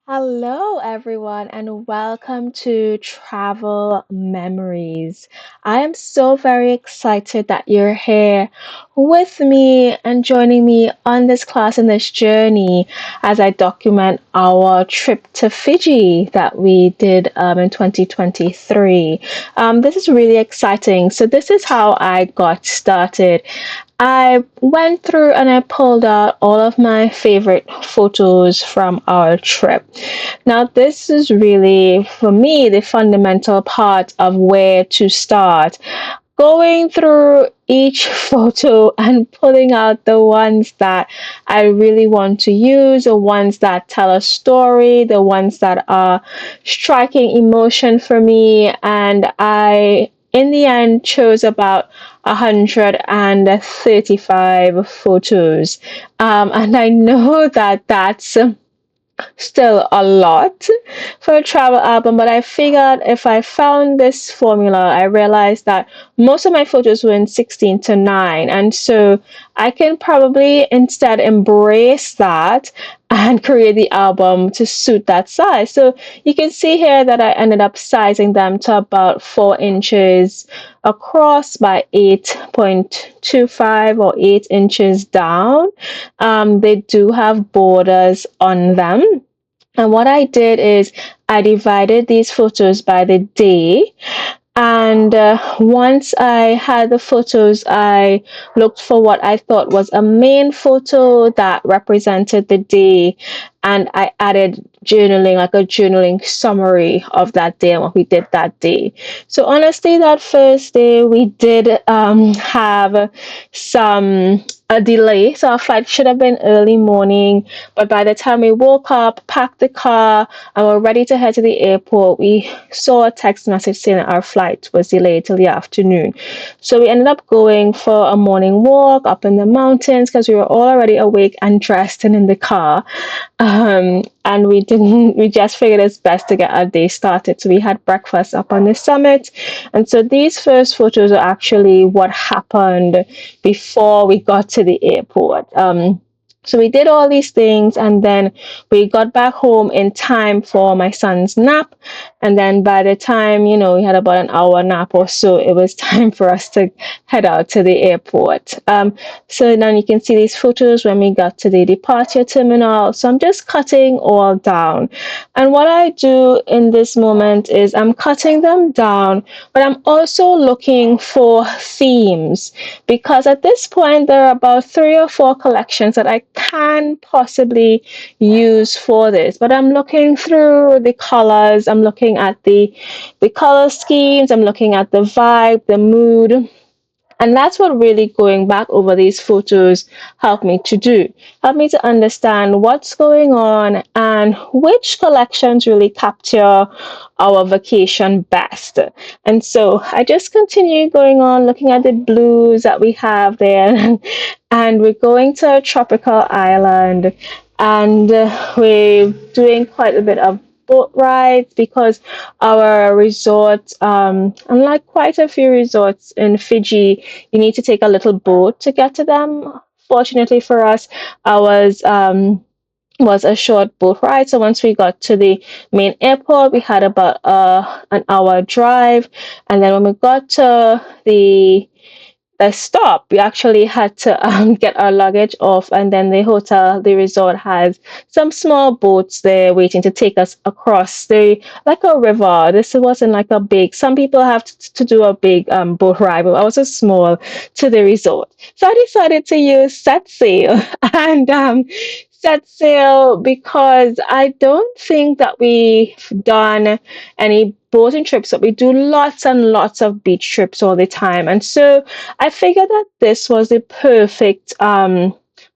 Hello, everyone, and welcome to Travel Memories. I am so very excited that you're here with me and joining me on this class and this journey as I document our trip to Fiji that we did in 2023. This is really exciting. So, this is how I got started. I went through and I pulled out all of my favorite photos from our trip. Now, this is really, for me, the fundamental part of where to start. Going through each photo and pulling out the ones that I really want to use, the ones that tell a story, the ones that are striking emotion for me. And I, in the end, chose about 135 photos. And I know that that's still a lot for a travel album, but I figured if I found this formula, I realized that most of my photos were in 16 to 9. And so I can probably instead embrace that and create the album to suit that size. So you can see here that I ended up sizing them to about 4 inches across by 8.25 or 8 inches down. They do have borders on them. And what I did is I divided these photos by the day. And once I had the photos, I looked for what I thought was a main photo that represented the day. And I added journaling, like a journaling summary of that day and what we did that day. So honestly, that first day we did have some a delay. So our flight should have been early morning, but by the time we woke up, packed the car, and were ready to head to the airport, we saw a text message saying that our flight was delayed till the afternoon. So we ended up going for a morning walk up in the mountains because we were all already awake and dressed and in the car. And we just figured it's best to get our day started. So we had breakfast up on the summit. And so these first photos are actually what happened before we got to the airport. So we did all these things and then we got back home in time for my son's nap. And then by the time, we had about an hour nap or so, it was time for us to head out to the airport. So now you can see these photos when we got to the departure terminal. So I'm just cutting all down. And what I do in this moment is I'm cutting them down, but I'm also looking for themes because at this point there are about 3 or 4 collections that I can possibly use for this. But I'm looking through the colors, I'm looking at the color schemes, I'm looking at the vibe, the mood. And that's what really going back over these photos helped me to do. Helped me to understand what's going on and which collections really capture our vacation best. And so I just continue going on, looking at the blues that we have there. And we're going to a tropical island. And we're doing quite a bit of boat rides because our resort, unlike quite a few resorts in Fiji, you need to take a little boat to get to them. Fortunately for us, ours was a short boat ride. So once we got to the main airport, we had about an hour drive, and then when we got to the stop, we actually had to get our luggage off, and then the resort has some small boats there waiting to take us across like a river. This wasn't like a big, some people have to do a big boat ride, but I was a small to the resort. So I decided to use set sail and set sail because I don't think that we've done any boating trips, but we do lots and lots of beach trips all the time. And so I figured that this was the perfect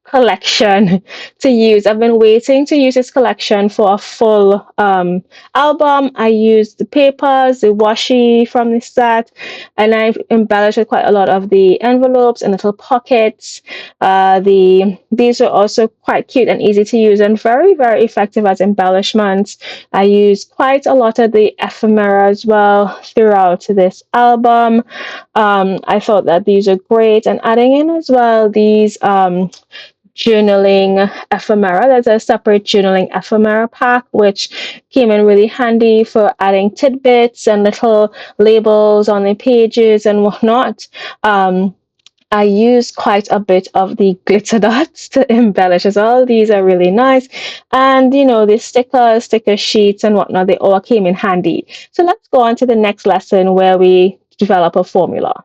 collection to use. I've been waiting to use this collection for a full album. I used the papers, the washi from the set, and I've embellished with quite a lot of the envelopes and little pockets. These are also quite cute and easy to use and very, very effective as embellishments. I used quite a lot of the ephemera as well throughout this album. I thought that these are great, and adding in as well these journaling ephemera. There's a separate journaling ephemera pack, which came in really handy for adding tidbits and little labels on the pages and whatnot. I use quite a bit of the glitter dots to embellish as well. These are really nice. And, the sticker sheets and whatnot, they all came in handy. So let's go on to the next lesson where we develop a formula.